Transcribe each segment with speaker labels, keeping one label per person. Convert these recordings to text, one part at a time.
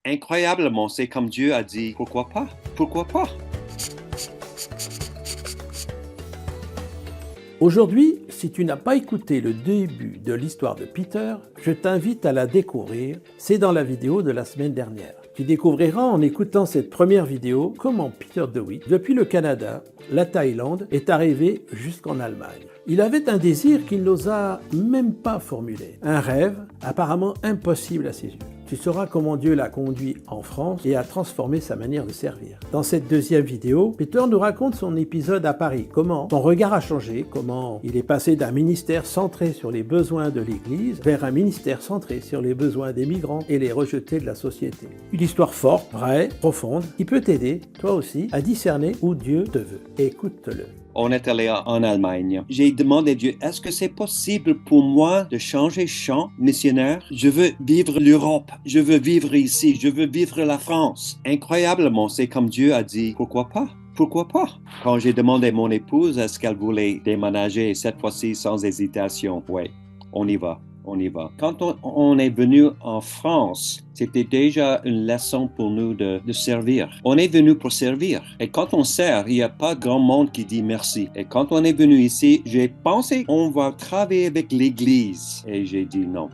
Speaker 1: Incroyablement, c'est comme Dieu a dit, pourquoi pas? Pourquoi pas?
Speaker 2: Aujourd'hui, si tu n'as pas écouté le début de l'histoire de Peter, je t'invite à la découvrir. C'est dans la vidéo de la semaine dernière. Tu découvriras en écoutant cette première vidéo comment Peter DeWitt, depuis le Canada, la Thaïlande, est arrivé jusqu'en Allemagne. Il avait un désir qu'il n'osa même pas formuler, un rêve apparemment impossible à ses yeux. Tu sauras comment Dieu l'a conduit en France et a transformé sa manière de servir. Dans cette deuxième vidéo, Peter nous raconte son épisode à Paris, comment son regard a changé, comment il est passé d'un ministère centré sur les besoins de l'Église vers un ministère centré sur les besoins des migrants et les rejetés de la société. Une histoire forte, vraie, profonde, qui peut t'aider, toi aussi, à discerner où Dieu te veut. Écoute-le.
Speaker 1: On est allé en Allemagne. J'ai demandé à Dieu, est-ce que c'est possible pour moi de changer champ missionnaire? Je veux vivre l'Europe, je veux vivre ici, je veux vivre la France. Incroyablement, c'est comme Dieu a dit, pourquoi pas? Pourquoi pas? Quand j'ai demandé à mon épouse, est-ce qu'elle voulait déménager cette fois-ci sans hésitation? Oui, on y va. On y va. Quand on est venu en France, c'était déjà une leçon pour nous de servir. On est venu pour servir. Et quand on sert, il n'y a pas grand monde qui dit merci. Et quand on est venu ici, j'ai pensé qu'on va travailler avec l'Église. Et j'ai dit non.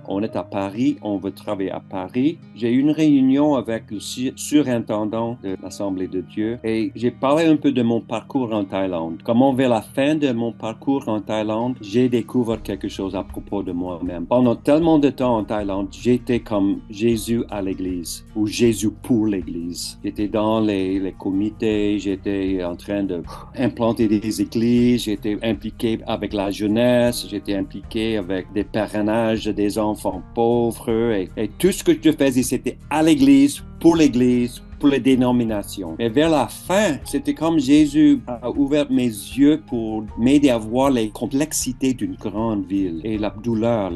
Speaker 1: On est à Paris, on veut travailler à Paris. J'ai eu une réunion avec le surintendant de l'Assemblée de Dieu et j'ai parlé un peu de mon parcours en Thaïlande. Comment vers la fin de mon parcours en Thaïlande, j'ai découvert quelque chose à propos de moi-même. Pendant tellement de temps en Thaïlande, j'étais comme Jésus à l'église ou Jésus pour l'église. J'étais dans les comités, j'étais en train d'implanter des églises, j'étais impliqué avec la jeunesse, j'étais impliqué avec des parrainages des enfants pauvres et tout ce que je faisais, c'était à l'église, pour les dénominations. Mais vers la fin, c'était comme Jésus a ouvert mes yeux pour m'aider à voir les complexités d'une grande ville et la douleur,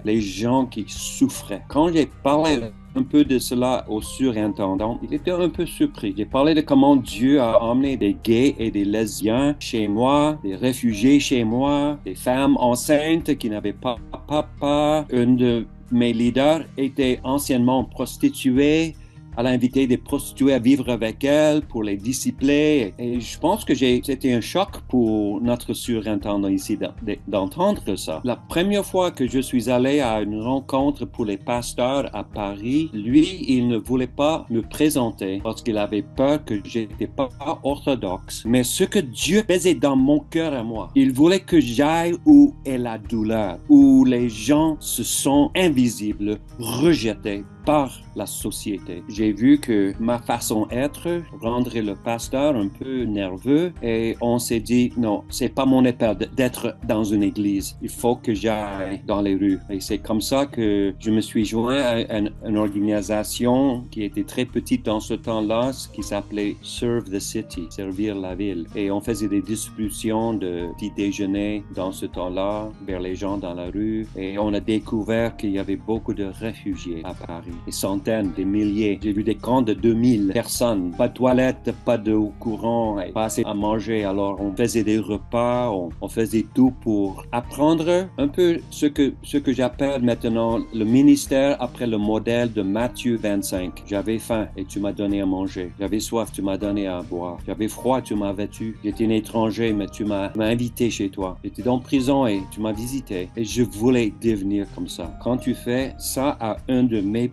Speaker 1: les gens qui souffraient. Quand j'ai parlé un peu de cela au surintendant, il était un peu surpris. J'ai parlé de comment Dieu a emmené des gays et des lesbiens chez moi, des réfugiés chez moi, des femmes enceintes qui n'avaient pas papa. Une de mes leaders était anciennement prostituée. Elle a invité des prostituées à vivre avec elle pour les discipler. Et je pense que c'était un choc pour notre surintendant ici d'entendre ça. La première fois que je suis allé à une rencontre pour les pasteurs à Paris, lui, il ne voulait pas me présenter parce qu'il avait peur que j'étais pas orthodoxe. Mais ce que Dieu faisait dans mon cœur à moi, il voulait que j'aille où est la douleur, où les gens se sont invisibles, rejetés par la société. J'ai vu que ma façon d'être rendrait le pasteur un peu nerveux et on s'est dit non, c'est pas mon état d'être dans une église. Il faut que j'aille dans les rues. Et c'est comme ça que je me suis joint à une organisation qui était très petite dans ce temps-là, qui s'appelait Serve the City, servir la ville. Et on faisait des distributions de petits déjeuners dans ce temps-là vers les gens dans la rue. Et on a découvert qu'il y avait beaucoup de réfugiés à Paris. Des centaines, des milliers. J'ai vu des camps de 2000 personnes. Pas de toilettes, pas d'eau courant, pas assez à manger. Alors on faisait des repas, on faisait tout pour apprendre un peu ce que j'appelle maintenant le ministère après le modèle de Matthieu 25. J'avais faim et tu m'as donné à manger. J'avais soif, tu m'as donné à boire. J'avais froid, tu m'as vêtu. J'étais un étranger, mais tu m'as invité chez toi. J'étais dans prison et tu m'as visité. Et je voulais devenir comme ça. Quand tu fais ça à un de mes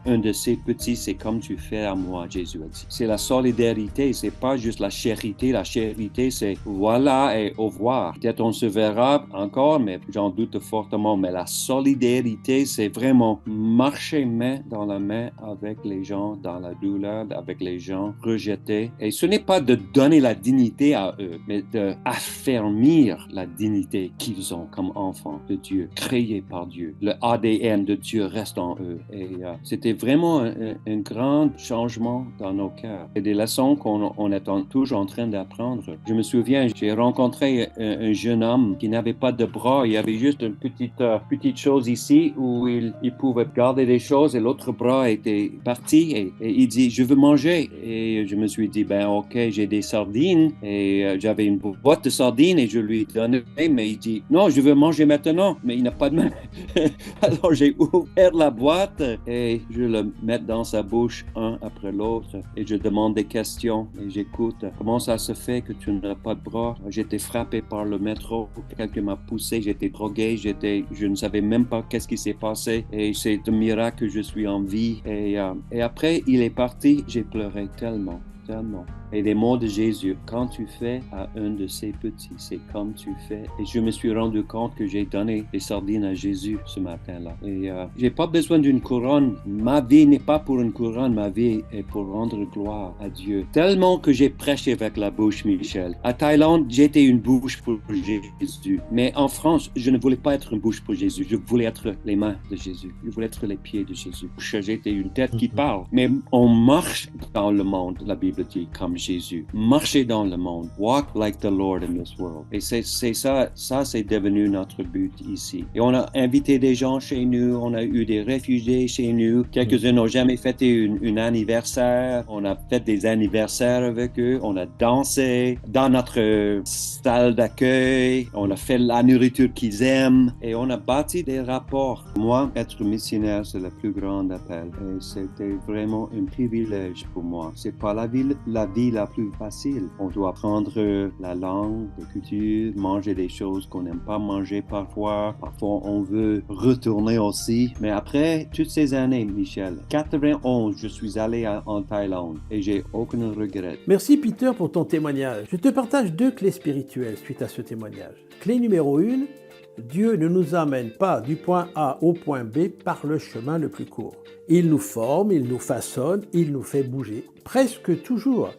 Speaker 1: un de ces petits, c'est comme tu fais à moi, Jésus a dit. C'est la solidarité, c'est pas juste la charité. La charité, c'est voilà et au revoir. Peut-être on se verra encore, mais j'en doute fortement. Mais la solidarité, c'est vraiment marcher main dans la main avec les gens dans la douleur, avec les gens rejetés. Et ce n'est pas de donner la dignité à eux, mais d'affermir la dignité qu'ils ont comme enfants de Dieu, créés par Dieu. Le ADN de Dieu reste en eux. Et c'était vraiment un grand changement dans nos cœurs. Et des leçons qu'on est toujours en train d'apprendre. Je me souviens, j'ai rencontré un jeune homme qui n'avait pas de bras. Il y avait juste une petite chose ici où il pouvait garder des choses et l'autre bras était parti. Et il dit, je veux manger. Et je me suis dit, ben ok, j'ai des sardines. Et j'avais une boîte de sardines et je lui ai donné. Mais il dit, non, je veux manger maintenant. Mais il n'a pas de main. Alors j'ai ouvert la boîte. et je le mets dans sa bouche un après l'autre et je demande des questions et j'écoute. Comment ça se fait que tu n'as pas de bras? J'étais frappé par le métro, quelqu'un m'a poussé, j'étais drogué, je ne savais même pas qu'est-ce qui s'est passé et c'est un miracle que je suis en vie. Et après, il est parti, j'ai pleuré tellement. Et les mots de Jésus, quand tu fais à un de ces petits, c'est comme tu fais. Et je me suis rendu compte que j'ai donné des sardines à Jésus ce matin-là. Et j'ai pas besoin d'une couronne. Ma vie n'est pas pour une couronne, ma vie est pour rendre gloire à Dieu. Tellement que j'ai prêché avec la bouche, Michel. À Thaïlande, j'étais une bouche pour Jésus. Mais en France, je ne voulais pas être une bouche pour Jésus. Je voulais être les mains de Jésus. Je voulais être les pieds de Jésus. J'étais une tête qui parle. Mais on marche dans le monde, la Bible dit, comme Jésus. Marchez dans le monde. Walk like the Lord in this world. Et c'est ça c'est devenu notre but ici. Et on a invité des gens chez nous, on a eu des réfugiés chez nous. Quelques-uns n'ont jamais fêté un anniversaire. On a fait des anniversaires avec eux. On a dansé dans notre salle d'accueil. On a fait la nourriture qu'ils aiment. Et on a bâti des rapports. Moi, être missionnaire, c'est le plus grand appel. Et c'était vraiment un privilège pour moi. C'est pas la vie la plus facile. On doit apprendre la langue, la culture, manger des choses qu'on n'aime pas manger parfois. Parfois, on veut retourner aussi. Mais après toutes ces années, Michel, 91, je suis allé en Thaïlande et j'ai aucun regret.
Speaker 2: Merci Peter pour ton témoignage. Je te partage 2 clés spirituelles suite à ce témoignage. Clé numéro 1, Dieu ne nous amène pas du point A au point B par le chemin le plus court. Il nous forme, il nous façonne, il nous fait bouger. Presque toujours,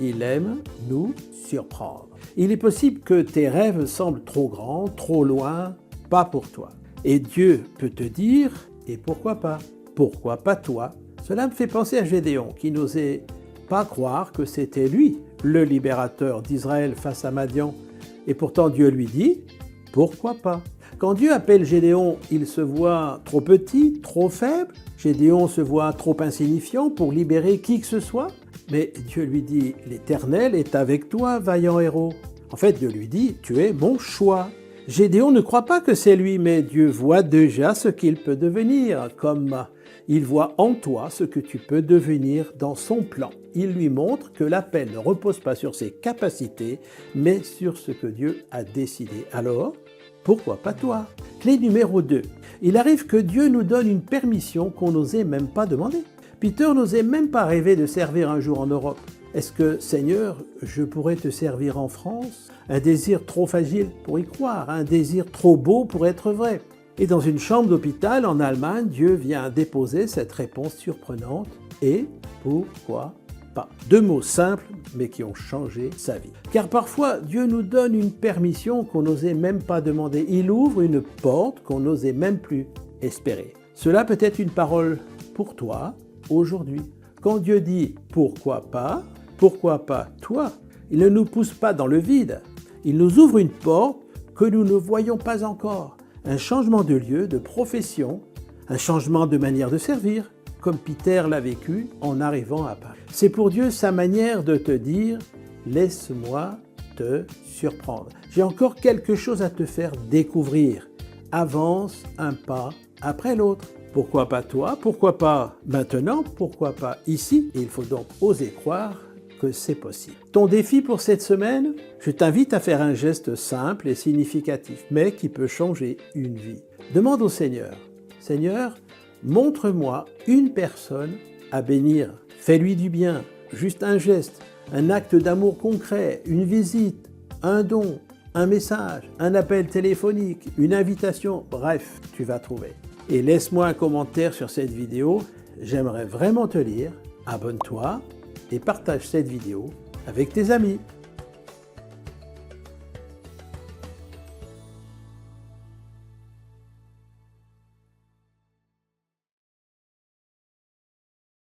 Speaker 2: il aime nous surprendre. Il est possible que tes rêves semblent trop grands, trop loin, pas pour toi. Et Dieu peut te dire, et pourquoi pas? Pourquoi pas toi? Cela me fait penser à Gédéon, qui n'osait pas croire que c'était lui, le libérateur d'Israël face à Madian. Et pourtant Dieu lui dit, pourquoi pas? Quand Dieu appelle Gédéon, il se voit trop petit, trop faible. Gédéon se voit trop insignifiant pour libérer qui que ce soit. Mais Dieu lui dit, l'Éternel est avec toi, vaillant héros. En fait, Dieu lui dit, tu es mon choix. Gédéon ne croit pas que c'est lui, mais Dieu voit déjà ce qu'il peut devenir, comme il voit en toi ce que tu peux devenir dans son plan. Il lui montre que l'appel ne repose pas sur ses capacités, mais sur ce que Dieu a décidé. Alors, pourquoi pas toi? Clé numéro 2. Il arrive que Dieu nous donne une permission qu'on n'osait même pas demander. Peter n'osait même pas rêver de servir un jour en Europe. Est-ce que, Seigneur, je pourrais te servir en France? Un désir trop fragile pour y croire, un désir trop beau pour être vrai. Et dans une chambre d'hôpital en Allemagne, Dieu vient déposer cette réponse surprenante. Et pourquoi pas? 2 mots simples, mais qui ont changé sa vie. Car parfois, Dieu nous donne une permission qu'on n'osait même pas demander. Il ouvre une porte qu'on n'osait même plus espérer. Cela peut être une parole pour toi, aujourd'hui. Quand Dieu dit « pourquoi pas toi ?» Il ne nous pousse pas dans le vide. Il nous ouvre une porte que nous ne voyons pas encore. Un changement de lieu, de profession, un changement de manière de servir, comme Peter l'a vécu en arrivant à Paris. C'est pour Dieu sa manière de te dire « laisse-moi te surprendre. J'ai encore quelque chose à te faire découvrir. Avance un pas après l'autre. » Pourquoi pas toi? Pourquoi pas maintenant? Pourquoi pas ici? Et il faut donc oser croire que c'est possible. Ton défi pour cette semaine? Je t'invite à faire un geste simple et significatif, mais qui peut changer une vie. Demande au Seigneur, « Seigneur, montre-moi une personne à bénir. Fais-lui du bien, juste un geste, un acte d'amour concret, une visite, un don, un message, un appel téléphonique, une invitation, bref, tu vas trouver. » Et laisse-moi un commentaire sur cette vidéo, j'aimerais vraiment te lire. Abonne-toi et partage cette vidéo avec tes amis.